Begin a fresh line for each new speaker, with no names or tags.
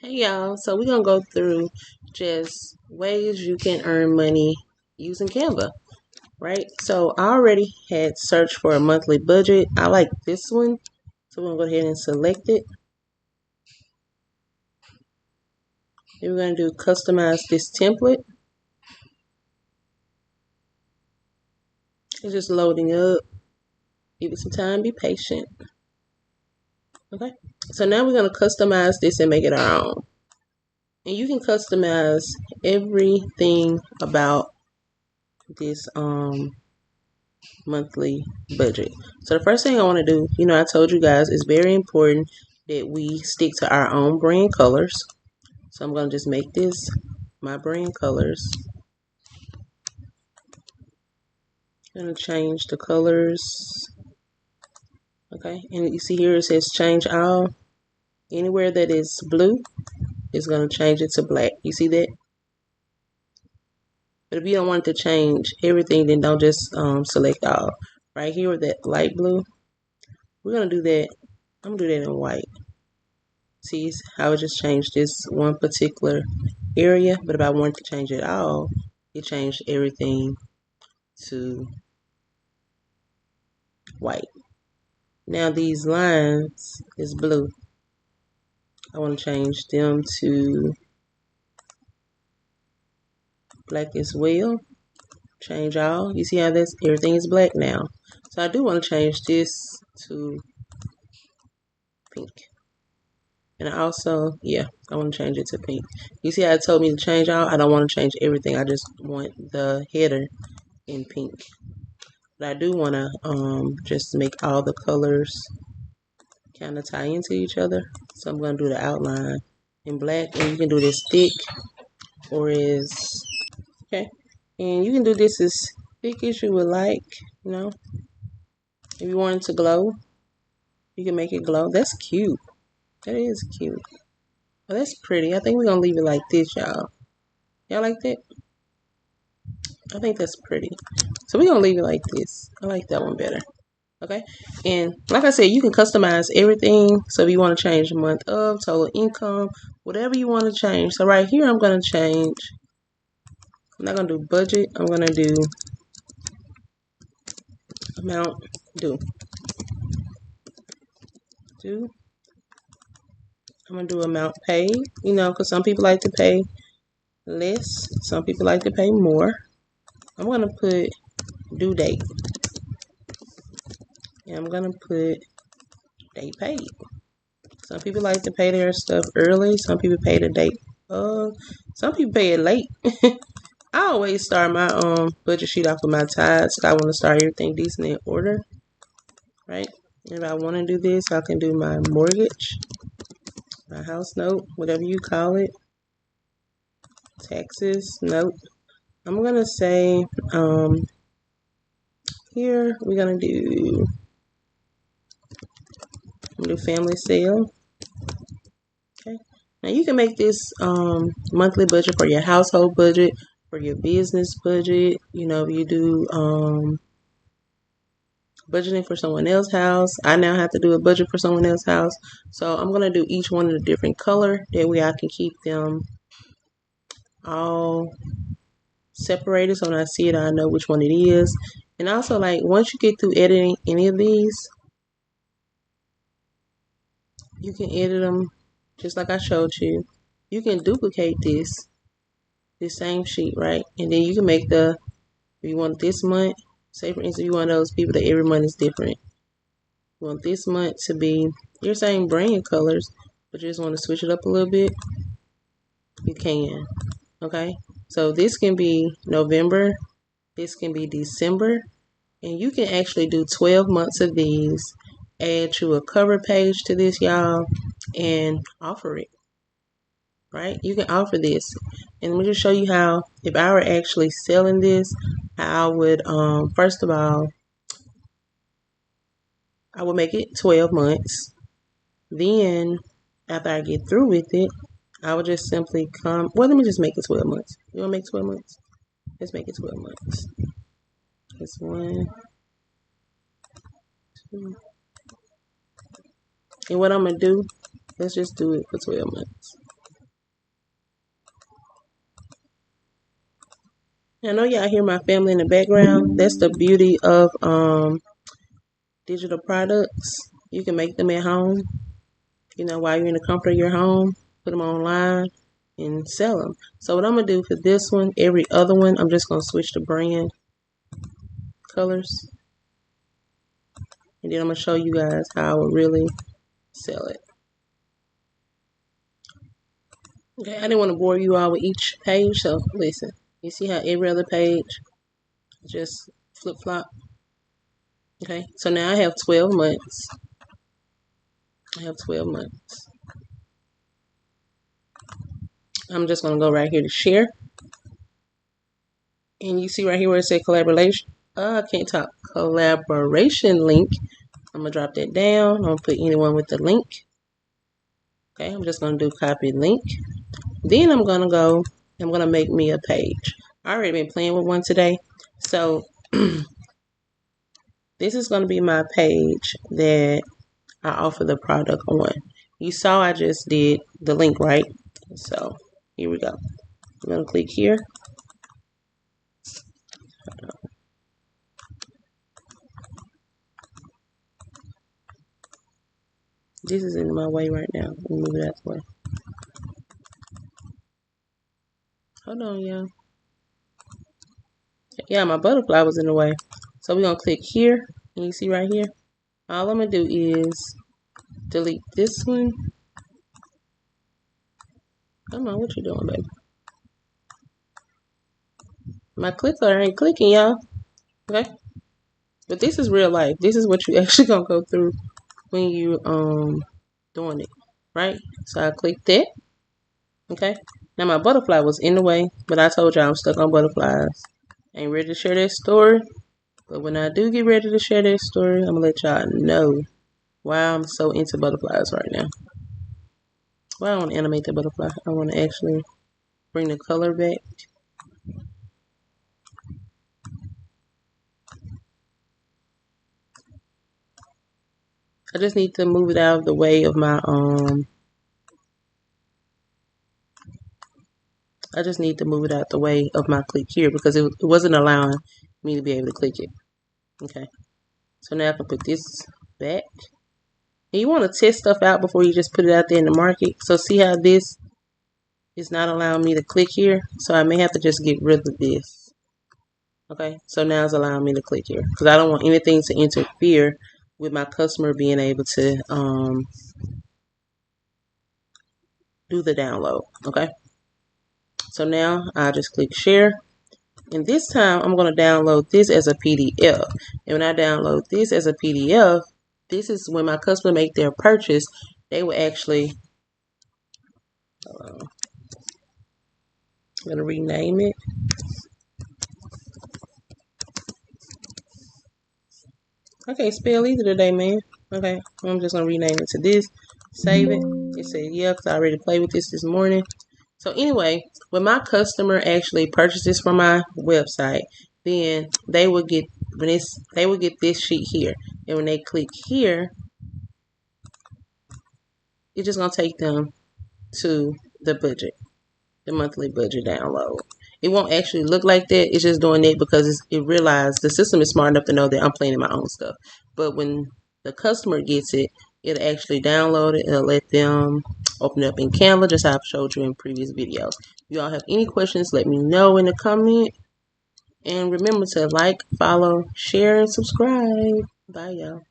Hey y'all, so we're gonna go through just ways you can earn money using Canva, right? So I already had searched for a monthly budget. I like this one, so we're gonna go ahead and select it. Then we're gonna do customize this template. It's just loading up. Give it some time, be patient. Okay, so now we're gonna customize this and make it our own. And you can customize everything about this monthly budget. So the first thing I want to do, I told you guys it's very important that we stick to our own brand colors. So I'm going to just make this my brand colors. I'm going to change the colors. Okay, and you see here it says change all. Anywhere that is blue is going to change it to black. You see that? But if you don't want it to change everything, then don't just select all. Right here with that light blue, we're going to do that. I'm going to do that in white. See how it just changed this one particular area, but if I wanted to change it all, it changed everything to white. Now these lines is blue. I want to change them to black as well. Change all. You see how this everything is black now. So I do want to change this to pink. And I also, I want to change it to pink. You see how it told me to change all? I don't want to change everything. I just want the header in pink. But I do want to just make all the colors kind of tie into each other. So I'm going to do the outline in black. And you can do this thick or as, okay. And you can do this as thick as you would like, If you want it to glow, you can make it glow. That's cute. That is cute. Well, that's pretty. I think we're going to leave it like this, y'all. Y'all like that? I think that's pretty. So we're going to leave it like this. I like that one better. Okay, and like I said, you can customize everything. So if you want to change the month of, total income, whatever you want to change. So right here, I'm going to change. I'm not going to do budget. I'm going to do amount due. I'm going to do amount paid, because some people like to pay less. Some people like to pay more. I'm going to put due date. And I'm going to put date paid. Some people like to pay their stuff early. Some people pay the date. Some people pay it late. I always start my budget sheet off with my tithes. So I want to start everything decent in order, right? And if I want to do this, I can do my mortgage, my house note, whatever you call it, taxes note. I'm gonna say here we're gonna do family sale. Okay. Now you can make this monthly budget for your household budget, for your business budget. If you do budgeting for someone else's house. I now have to do a budget for someone else's house. So I'm going to do each one in a different color. That way I can keep them all separated. So when I see it, I know which one it is. And also, like, once you get through editing any of these, you can edit them just like I showed you. You can duplicate this same sheet, right? And then you can make if you want this month, say for instance, you want those people that every month is different. You want this month to be your same brand colors, but you just want to switch it up a little bit, you can. Okay, so this can be November, this can be December, and you can actually do 12 months of these, add you a cover page to this, y'all, and offer it. Right, you can offer this, and let me just show you how. If I were actually selling this, I would first of all, I would make it 12 months. Then, after I get through with it, I would just simply let me just make it 12 months. You want to make 12 months? Let's make it 12 months. That's 1, 2. And what I'm going to do, let's just do it for 12 months. I know y'all hear my family in the background. That's the beauty of digital products. You can make them at home, while you're in the comfort of your home, put them online and sell them. So what I'm going to do for this one, every other one, I'm just going to switch the brand colors. And then I'm going to show you guys how I would really sell it. Okay, I didn't want to bore you all with each page, so listen. You see how every other page just flip-flop? Okay, so now I have 12 months. I have 12 months. I'm just going to go right here to share. And you see right here where it says collaboration. I can't talk. Collaboration link. I'm going to drop that down. I'm going to put anyone with the link. Okay, I'm just going to do copy link. Then I'm going to make me a page. I already been playing with one today. So this is going to be my page that I offer the product on. You saw I just did the link, right? So here we go. I'm going to click here. This is in my way right now. Let me move it out the way. Hold on, y'all. Yeah, my butterfly was in the way. So we're going to click here. And you see right here? All I'm going to do is delete this one. Come on, what you doing, baby? My clicker ain't clicking, y'all. Okay? But this is real life. This is what you actually going to go through when you doing it. Right? So I clicked that. Okay? Now my butterfly was in the way, but I told y'all I'm stuck on butterflies. Ain't ready to share that story. But when I do get ready to share that story, I'm going to let y'all know why I'm so into butterflies right now. Well, I don't want to animate the butterfly. I want to actually bring the color back. I just need to move it out of the way of my I just need to move it out the way of my click here because it wasn't allowing me to be able to click it. Okay. So now I can put this back. And you want to test stuff out before you just put it out there in the market. So see how this is not allowing me to click here? So I may have to just get rid of this. Okay. So now it's allowing me to click here because I don't want anything to interfere with my customer being able to do the download. Okay. So now I just click share. And this time I'm going to download this as a PDF. And when I download this as a PDF, this is when my customer make their purchase, they will actually, I'm going to rename it. I can't spell either today, man. Okay, I'm just going to rename it to this. Save it. It said, yeah, because I already played with this morning. So anyway, when my customer actually purchases from my website, then they will get this sheet here. And when they click here, it's just gonna take them to the budget, the monthly budget download. It won't actually look like that. It's just doing it because it realized the system is smart enough to know that I'm playing in my own stuff. But when the customer gets it, it'll actually download it. It'll let them open it up in Canva, just how I've showed you in previous videos. If you all have any questions, let me know in the comment. And remember to like, follow, share, and subscribe. Bye, y'all.